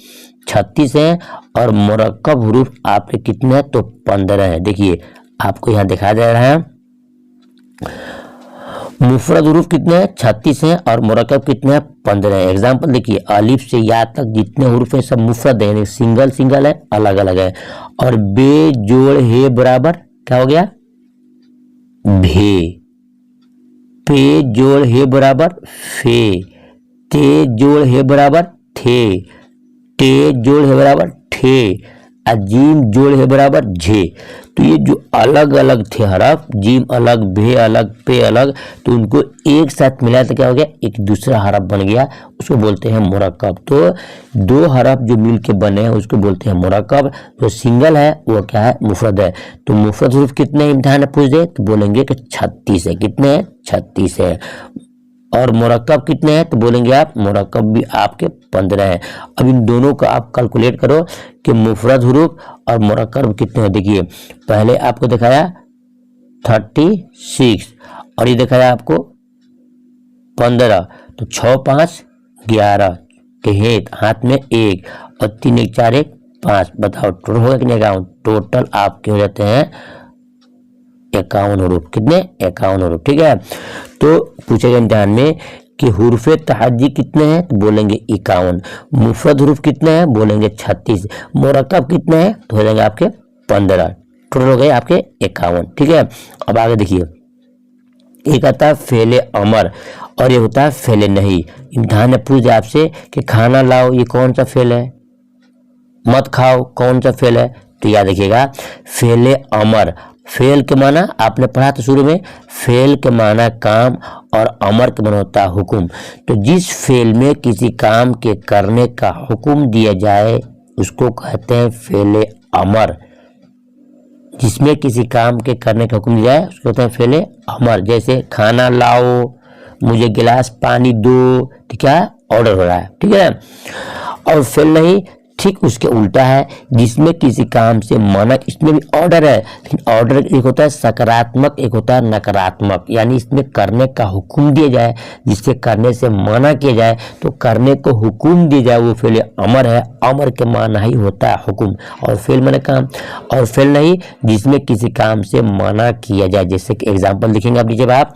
36 हैं और मुरक्कब हुरूफ आपके कितने हैं? तो 15 है। देखिए आपको यहाँ दिखाया जा रहा है, मुफरद हुरूफ कितने हैं? 36 हैं और मुरक्कब कितने हैं? 15 है। एग्जाम्पल देखिए, अलिफ से या तक जितने हुरूफ हैं सब मुफरद है, सिंगल सिंगल है, अलग अलग है। और बे जोड़ हे बराबर क्या हो गया? भे। पे जोड़ हे बराबर फे। ते जोड़ हे बराबर थे। टे जोड़ हे बराबर ठे। अजीम जोड़ है बराबर झे। तो ये जो अलग अलग थे हरफ, जीम अलग, भे अलग, पे अलग, तो उनको एक साथ मिलाया तो क्या हो गया? एक दूसरा हरफ बन गया, उसको बोलते हैं मुरक्कब। तो 2 हरफ जो मिल के बने हैं उसको बोलते हैं मुरक्कब। जो सिंगल है वो क्या है? मुफरद है। तो मुफरद हुरूफ कितने इम्तिहान में पूछ दे तो बोलेंगे कि 36 है। कितने हैं? 36 है। और मुरक्कब कितने हैं? तो बोलेंगे आप मुरक्कब भी आपके 15 है। अब इन दोनों का आप कैलकुलेट करो कि मुफरद हुरूफ और मुरक्कब कितने हैं। देखिए पहले आपको दिखाया 36 और ये दिखाया आपको 15, तो 6 5 11, के हाथ में 1 और 3 1 4 1 5, बताओ टोटल होगा कितने 51। टोटल आपके हो जाते हैं 51 हरूफ। कितने 51 हरूफ। ठीक है, तो पूछेगा इम्तिहान में कि हुरूफ तहज्जी कितने हैं, तो बोलेंगे 51। मुफरद हरूफ कितने हैं, बोलेंगे 36। मुरक्कब कितने हैं, तो हो जाएंगे आपके 15। टोटल हो गए आपके 51। ठीक है, अब आगे देखिए, एक आता है फेले अमर और ये होता है फेले नहीं। इम्तिहान में पूछ दिया आपसे कि खाना लाओ, ये कौन सा फेल है, मत खाओ कौन सा फेल है, तो याद रखिएगा फेले अमर। फेल के माना आपने पढ़ा था शुरू में, फेल के माना काम और अमर के माना होता है हुक्म। तो जिस फेल में किसी काम के करने का हुक्म दिया जाए उसको कहते हैं फेले अमर। जिसमें किसी काम के करने का हुक्म दिया जाए उसको कहते हैं फेले अमर। जैसे खाना लाओ, मुझे गिलास पानी दो, तो क्या ऑर्डर हो रहा है। ठीक है, और फेल नहीं ठीक उसके उल्टा है, जिसमें किसी काम से मना, इसमें भी ऑर्डर है लेकिन ऑर्डर एक होता है सकारात्मक, एक होता है नकारात्मक। यानी इसमें करने का हुक्म दिया जाए, जिससे करने से मना किया जाए, तो करने को हुक्म दिया जाए वो फेल अमर है। अमर के माना ही होता है हुक्म, और फेल माने काम। और फेल नहीं जिसमें किसी काम से मना किया जाए, जैसे कि एग्जाम्पल लिखेंगे आप नीचे आप,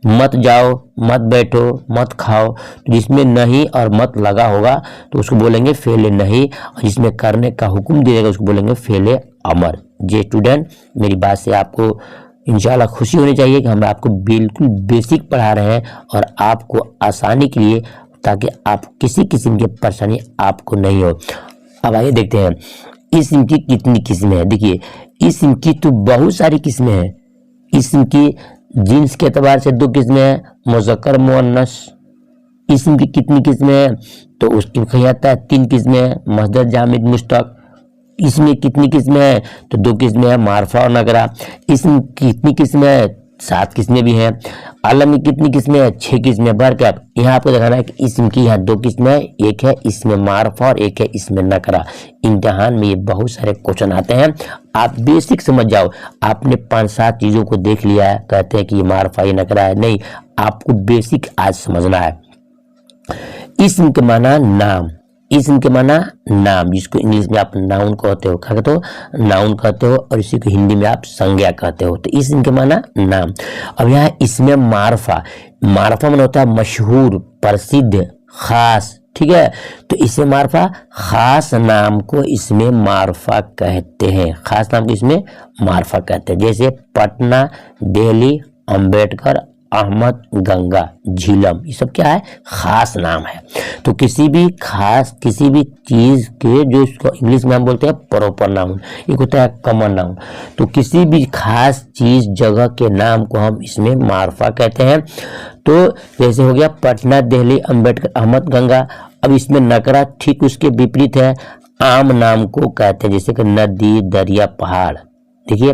मत जाओ, मत बैठो, मत खाओ। तो जिसमें नहीं और मत लगा होगा तो उसको बोलेंगे फेले नहीं, और जिसमें करने का हुक्म दिया जाएगा उसको बोलेंगे फेले अमर। जे स्टूडेंट, मेरी बात से आपको इंशाल्लाह खुशी होनी चाहिए कि हम आपको बिल्कुल बेसिक पढ़ा रहे हैं और आपको आसानी के लिए, ताकि आप किसी किस्म की परेशानी आपको नहीं हो। अब आइए देखते हैं इसम की कितनी किस्में हैं। देखिए इसम की तो बहुत सारी किस्में हैं। इसम की जिन्स के एतबार से 2 किस्में हैं, मुज़क्कर मुअन्नस। इसम की कितनी किस्में हैं, तो उसकी कहीं आता है 3 किस्में हैं, मस्दर जामिद मुश्तक। इसमें कितनी किस्में हैं, तो 2 किस्में हैं, मारफा और नगरा। इसम की कितनी किस्में हैं, 7 किस्में भी हैं। आलम की कितनी किस्में हैं, 6 किस्में। भर के आप यहाँ आपको दिखाना है कि इसम की यहाँ 2 किस्में हैं, एक है इसमें मारफा और एक है इसमें नकरा। इम्तिहान में ये बहुत सारे क्वेश्चन आते हैं, आप बेसिक समझ जाओ। आपने 5-7 चीजों को देख लिया है, कहते हैं कि ये मारफा ये नकरा है, नहीं, आपको बेसिक आज समझना है। इसम के माना नाम, इसम के माना नाम, जिसको इंग्लिश में आप नाउन कहते हो, क्या कहते हो, नाउन कहते हो, और इसी को हिंदी में आप संज्ञा कहते हो। तो इसम के माना नाम। अब यहाँ इसमें मारफा, मारफा माना होता है मशहूर, प्रसिद्ध, खास। ठीक है, तो इसमें मारफा, खास नाम को इसमें मारफा कहते हैं, खास नाम को इसमें मारफा कहते हैं। जैसे पटना, दिल्ली, अंबेडकर, अहमद, गंगा, झीलम, ये सब क्या है, खास नाम है। तो किसी भी खास, किसी भी चीज के, जो इसको इंग्लिश में हम बोलते हैं प्रॉपर नाउन, एक होता है कॉमन नाउन। तो किसी भी खास चीज, जगह के नाम को हम इसमें मारफा कहते हैं। तो जैसे हो गया पटना, दिल्ली, अंबेडकर, अहमद, गंगा। अब इसमें नकरा ठीक उसके विपरीत है, आम नाम को कहते हैं, जैसे कि नदी, दरिया, पहाड़। देखिए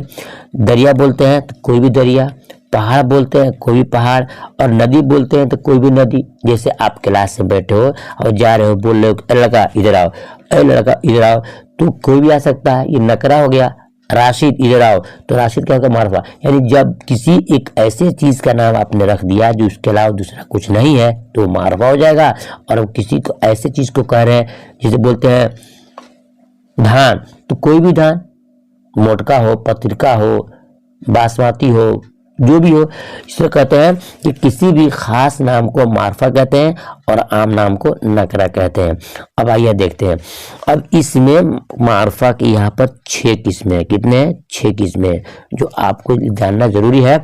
दरिया बोलते हैं तो कोई भी दरिया, पहाड़ बोलते हैं कोई भी पहाड़, और नदी बोलते हैं तो कोई भी नदी। जैसे आप क्लास में बैठे हो और जा रहे हो, बोल रहे हो लड़का इधर आओ, लड़का इधर आओ, तो कोई भी आ सकता है, ये नकरा हो गया। राशिद इधर आओ, तो राशिद क्या होगा, मारफा। यानी जब किसी एक ऐसे चीज का नाम आपने रख दिया जो उसके अलावा दूसरा कुछ नहीं है तो मारफा हो जाएगा। और किसी को ऐसे चीज को कह रहे हैं, जैसे बोलते हैं धान, तो कोई भी धान, मोटका हो, पत्रिका हो, बासमती हो, जो भी हो, इसे कहते हैं कि किसी भी खास नाम को मारफा कहते हैं और आम नाम को नकरा कहते हैं। अब आइए देखते हैं, अब इसमें मारफा की यहाँ पर 6 किस्में, कितने हैं, 6 किस्में, जो आपको जानना जरूरी है।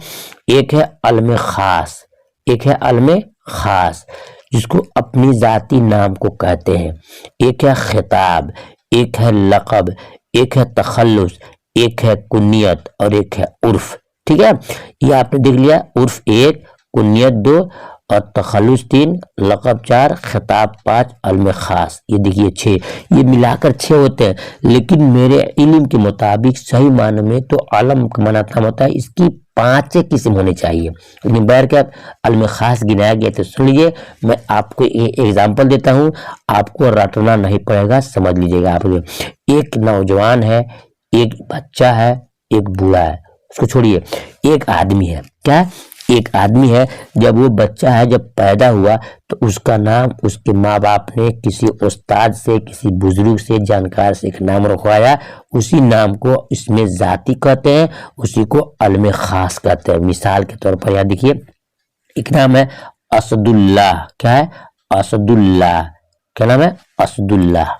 एक है अलम खास, एक है अलम खास, जिसको अपनी जाती नाम को कहते हैं। एक है खिताब, एक है लक़ब, एक है तखल्लुस, एक है कुनियत और एक है उर्फ। ठीक है, ये आपने देख लिया, उर्फ 1, कुनियत 2 और तखल्लुस 3, लक़ब 4, खिताब 5, अलम खास, ये देखिए 6, ये मिलाकर 6 होते हैं। लेकिन मेरे इल्म के मुताबिक सही माने में तो अलम का माना था होता है इसकी 5 किस्म होनी चाहिए, लेकिन बैर क्या अलम खास गिनाया गया। तो सुन लीजिए, मैं आपको एग्जाम्पल देता हूँ, आपको रटना नहीं पड़ेगा, समझ लीजिएगा। आप एक नौजवान है, एक बच्चा है, एक बूढ़ा है, उसको छोड़िए, एक आदमी है, क्या, एक आदमी है, जब वो बच्चा है, जब पैदा हुआ तो उसका नाम उसके माँ बाप ने किसी उस्ताद से, किसी बुजुर्ग से, जानकार से एक नाम रखवाया। उसी नाम को इसमें जाति कहते हैं, उसी को अलम खास कहते हैं। मिसाल के तौर पर यहाँ देखिए, एक नाम है असदुल्लाह। क्या है? असदुल्लाह। क्या नाम है? असदुल्लाह।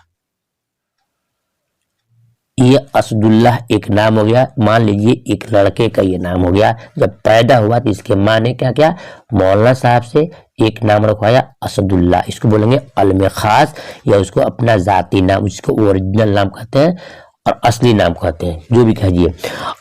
ये असदुल्लाह एक नाम हो गया। मान लीजिए एक लड़के का ये नाम हो गया, जब पैदा हुआ तो इसके माँ ने क्या किया, मौलाना साहब से एक नाम रखवाया असदुल्लाह। इसको बोलेंगे अलम खास, या उसको अपना जाती नाम, उसको ओरिजिनल नाम कहते हैं और असली नाम कहते हैं, जो भी कहिए।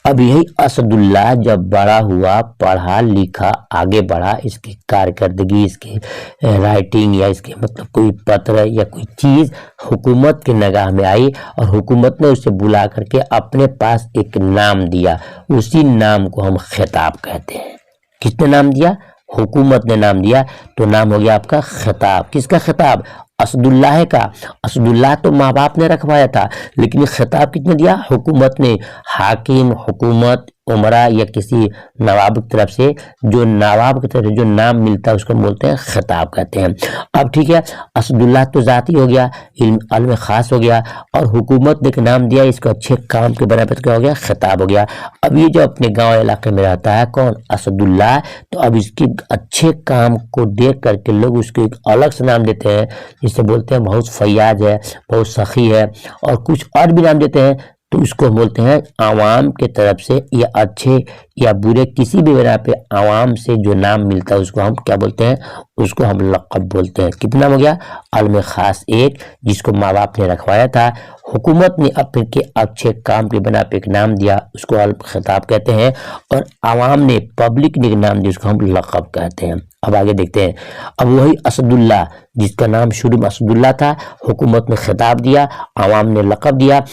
अब यही असदुल्लाह जब बड़ा हुआ, पढ़ा लिखा, आगे बढ़ा, इसकी कारकर्दगी, इसकी राइटिंग या इसके मतलब कोई पत्र या कोई चीज़ हुकूमत के निगाह में आई और हुकूमत ने उसे बुला करके अपने पास एक नाम दिया, उसी नाम को हम खिताब कहते हैं। किसने नाम दिया? हुकूमत ने नाम दिया, तो नाम हो गया आपका खिताब। किसका खिताब? असदुल्लाह का। असदुल्लाह तो माँ बाप ने रखवाया था, लेकिन खिताब किसने दिया? हुकूमत ने। हाकिम, हुकूमत, उमरा या किसी नवाब की तरफ से, जो नवाब की तरफ से जो नाम मिलता है उसको बोलते हैं खिताब कहते हैं। अब ठीक है, असदुल्लाह तो जाती हो गया, इल्म खास हो गया, और हुकूमत ने एक नाम दिया, इसको अच्छे काम के बना पे क्या हो गया? खिताब हो गया। अब ये जो अपने गांव इलाके में रहता है कौन? असदुल्लाह, तो अब इसके अच्छे काम को देख करके लोग उसको एक अलग से नाम देते हैं, जिसे बोलते हैं बहुत फैयाज है, बहुत सखी है, और कुछ और भी नाम देते हैं। तो उसको बोलते हैं आवाम के तरफ से, या अच्छे या बुरे किसी भी बना पे आवाम से जो नाम मिलता है उसको हम क्या बोलते हैं? उसको हम लक़ब बोलते हैं। कितना हो गया? अलम खास एक, जिसको माँ बाप ने रखवाया था, हुकूमत ने अपने के अच्छे काम के बना पे एक नाम दिया, उसको अलम खिताब कहते हैं, और आवाम ने, पब्लिक ने एक नाम दिया, उसको हम लक़ब कहते हैं। अब आगे देखते हैं। अब वही असदुल्लाह, जिसका नाम शुरू में असदुल्लाह था, हुकूमत ने खिताब दिया, आवाम ने लक़ब दिया,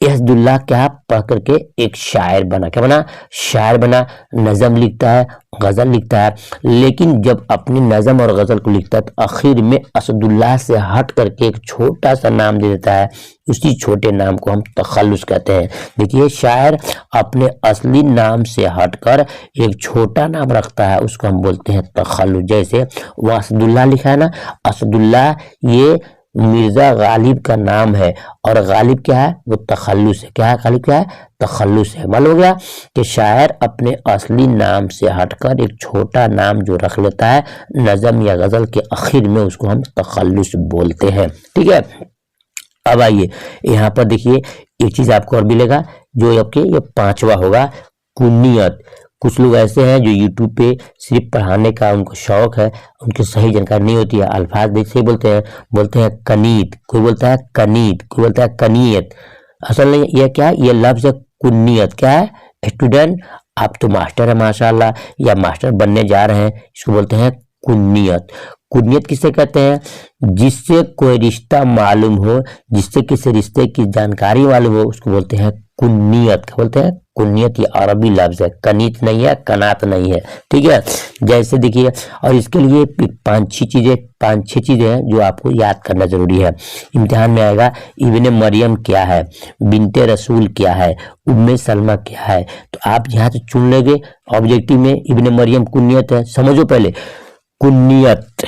असदुल्लाह क्या पढ़ करके एक शायर बना। क्या बना? शायर बना। नज़म लिखता है, गज़ल लिखता है, लेकिन जब अपनी नज़म और गज़ल को लिखता है तो आखिर में असदुल्लाह से हट करके एक छोटा सा नाम दे देता है, उसी छोटे नाम को हम तखल्लुस कहते हैं। देखिए, शायर अपने असली नाम से हटकर एक छोटा नाम रखता है, उसको हम बोलते हैं तखल्लुस। जैसे वो असदुल्लाह लिखा है ना, असदुल्लाह ये मिर्जा गालिब का नाम है, और गालिब क्या है? वो तखल्लुस है। क्या है? गालिब क्या है? तखल्लुस है। मालूम हो गया कि शायर अपने असली नाम से हटकर एक छोटा नाम जो रख लेता है नज़म या गज़ल के आखिर में, उसको हम तखल्लुस बोलते हैं। ठीक है, अब आइए यहाँ पर देखिए, एक चीज़ आपको और मिलेगा जो आपके ये पांचवा होगा, कुन्नियत। कुछ लोग ऐसे हैं जो यूट्यूब पे सिर्फ पढ़ाने का उनको शौक है, उनकी सही जानकारी नहीं होती है, अल्फाज देखते ही बोलते हैं कनीत, कोई बोलता है कनीत, कोई बोलता है कनीयत। असल में यह क्या है? ये लफ्ज है कुन्नियत। क्या है? स्टूडेंट, आप तो मास्टर है माशाल्लाह, या मास्टर बनने जा रहे हैं, इसको बोलते हैं कुन्नियत। कुन्नियत किसे कहते हैं? जिससे कोई रिश्ता मालूम हो, जिससे किसी रिश्ते की जानकारी मालूम हो, उसको बोलते हैं कुन्नियत। क्या बोलते हैं? कुन्नियत। ये अरबी लफ्ज है, कनीत नहीं है, कनात नहीं है। ठीक है, जैसे देखिए, और इसके लिए पांच छह चीजें हैं जो आपको याद करना जरूरी है, इम्तिहान में आएगा। इब्ने मरियम क्या है, बिन्ते रसूल क्या है, उम्मे सलमा क्या है, तो आप यहाँ से चुन लेंगे। ऑब्जेक्टिव में इब्ने मरियम कुन्नियत है, समझो पहले। कुन्नियत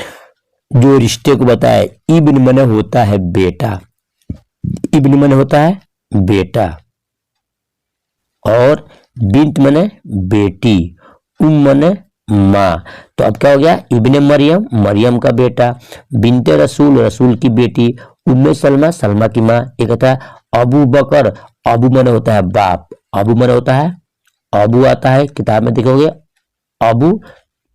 जो रिश्ते को बताए, इब्न मने होता है बेटा, इब्न मने होता है बेटा, और बिन्त मने बेटी, मने माँ। तो अब क्या हो गया? इब्ने मरियम, मरियम का बेटा, बिन्ते रसूल, रसूल की बेटी, उम्मे सलमा, सलमा की माँ। एक होता है अबू बकर, अबू मने होता है बाप, अबू मने होता है, अबू आता है किताब में देखोगे, अबू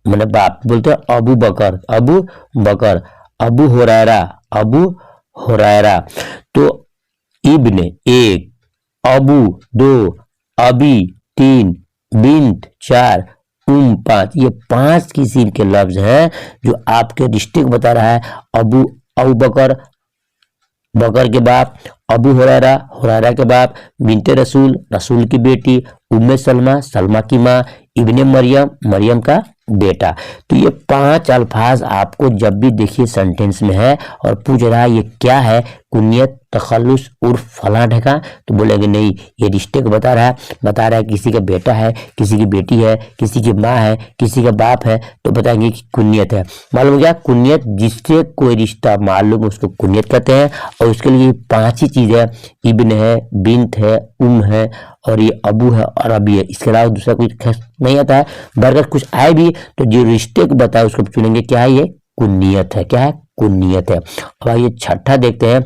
मने बाप, बोलते हैं अबू बकर, अबू बकर। अबू हुरैरा, अबू हुरैरा। तो इब्ने एक, अबू दो, अबी तीन, बिन्त चार, पांच। ये 5 किस्म के लफ्ज हैं जो आपके रिश्ते को बता रहा है। अबू बकर, बकर के बाप, अबू हुरैरा, हुरैरा के बाप, बिन्ते रसूल, रसूल की बेटी, उम्मे सलमा, सलमा की माँ, इब्ने मरियम, मरियम का बेटा। तो ये 5 अल्फाज आपको जब भी देखिए सेंटेंस में है और पूछ रहा है ये क्या है, कुनियत, तखल्लुस, उर्फ, फलां ढका, तो बोलेंगे नहीं ये रिश्ते को बता रहा है किसी का बेटा है, किसी की बेटी है, किसी की माँ है, किसी का बाप है, तो बताएंगे कि कुनियत है। मालूम क्या, कुनियत जिससे कोई रिश्ता मालूम उसको कुनियत कहते हैं। और उसके लिए 5 ही चीज है, इब्न है, बिन्त है, है और ये अबू है और अबी है। इसके अलावा दूसरा कुछ नहीं आता है। बरकत कुछ आए भी तो जो रिश्ते को बताए उसको चुनेंगे, क्या है ये, कुनियत है। क्या है, कुनियत है। अब आइए छठा देखते हैं।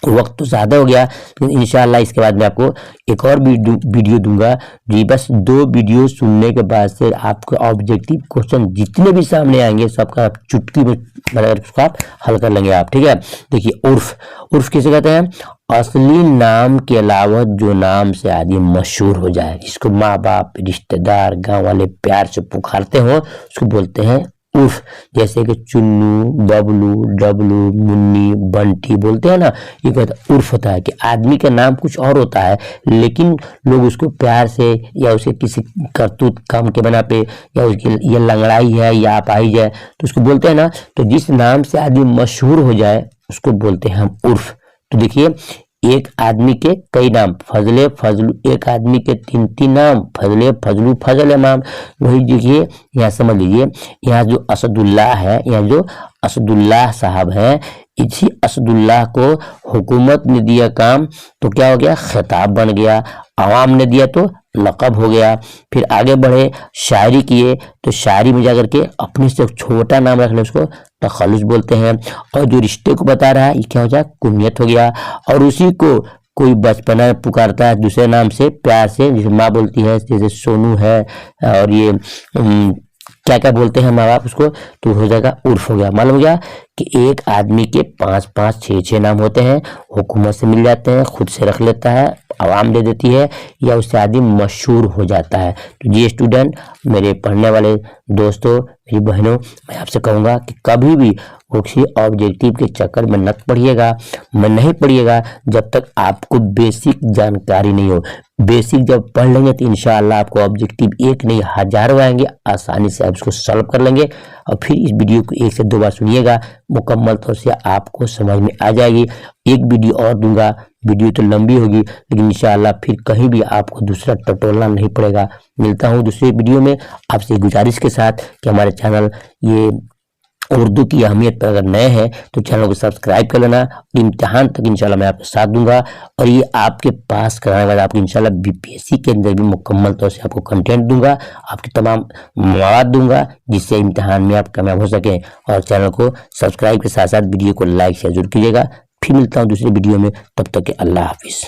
वक्त तो ज़्यादा हो गया, लेकिन इंशाल्लाह इसके बाद मैं आपको एक और वीडियो दूंगा जी। बस 2 वीडियो सुनने के बाद से आपको ऑब्जेक्टिव क्वेश्चन जितने भी सामने आएंगे सबका आप चुटकी में उसको आप हल कर लेंगे आप। ठीक है, देखिए उर्फ किसे कहते हैं, असली नाम के अलावा जो नाम से आदमी मशहूर हो जाए, जिसको माँ बाप, रिश्तेदार, गांव वाले प्यार से पुकारते हो, उसको बोलते हैं उर्फ। जैसे कि चुन्नू, बबलू, डबलू, मुन्नी, बंटी बोलते हैं ना, ये कहता उर्फ होता है कि आदमी का नाम कुछ और होता है लेकिन लोग उसको प्यार से या उसे किसी करतूत काम के बना पे या उसकी ये लंगड़ाई है या अपाहिज है तो उसको बोलते हैं ना। तो जिस नाम से आदमी मशहूर हो जाए उसको बोलते हैं हम उर्फ। तो देखिए एक आदमी के कई नाम, फजले, फजलू, एक आदमी के 3 नाम, फजले, फजलू, फजल इमाम। वही देखिए यहाँ समझ लीजिए, यहाँ जो असदुल्लाह है, यहाँ जो असदुल्लाह साहब हैं, इसी असदुल्लाह को हुकूमत ने दिया काम तो क्या हो गया, खिताब बन गया। आवाम ने दिया तो लक़ब हो गया। फिर आगे बढ़े, शायरी किए तो शायरी में जाकर के अपने से छोटा नाम रख ले उसको तखल्लुस बोलते हैं। और जो रिश्ते को बता रहा है ये क्या हो जाए, कुनियत हो गया। और उसी को कोई बचपना में पुकारता है दूसरे नाम से प्यार से, जैसे माँ बोलती है, जैसे सोनू है और ये क्या क्या बोलते हैं माँ बाप उसको, तो हो जाएगा उर्फ हो गया। मालूम हो गया कि एक आदमी के 5-5, 6-6 नाम होते हैं, हुकूमत से मिल जाते हैं, खुद से रख लेता है, आवाम दे देती है या उससे आदमी मशहूर हो जाता है। तो ये स्टूडेंट, मेरे पढ़ने वाले दोस्तों, मेरी बहनों, मैं आपसे कहूँगा कि कभी भी किसी ऑब्जेक्टिव के चक्कर में मत पढ़िएगा, मैं नहीं पढ़िएगा जब तक आपको बेसिक जानकारी नहीं हो। बेसिक जब पढ़ लेंगे तो इंशाअल्लाह आपको ऑब्जेक्टिव 1 नहीं हजारों आएंगे, आसानी से आप इसको सॉल्व कर लेंगे। और फिर इस वीडियो को 1 से 2 बार सुनिएगा, मुकम्मल तौर से आपको समझ में आ जाएगी। एक वीडियो और दूंगा, वीडियो तो लंबी होगी लेकिन इंशाअल्लाह फिर कहीं भी आपको दूसरा टटोलना नहीं पड़ेगा। मिलता हूँ दूसरे वीडियो में, आपसे गुजारिश के साथ कि हमारे चैनल ये उर्दू की अहमियत पर अगर नए हैं तो चैनल को सब्सक्राइब कर लेना। इम्तिहान तक इंशाल्लाह मैं आपके साथ दूंगा और ये आपके पास कराने के बाद आपको इंशाल्लाह बीपीएससी के अंदर भी मुकम्मल तौर से आपको कंटेंट दूंगा, आपकी तमाम मवाद दूंगा जिससे इम्तिहान में आप कामयाब हो सकें। और चैनल को सब्सक्राइब के साथ साथ वीडियो को लाइक शेयर जरूर कीजिएगा। फिर मिलता हूँ दूसरे वीडियो में, तब तक के अल्लाह हाफिज़।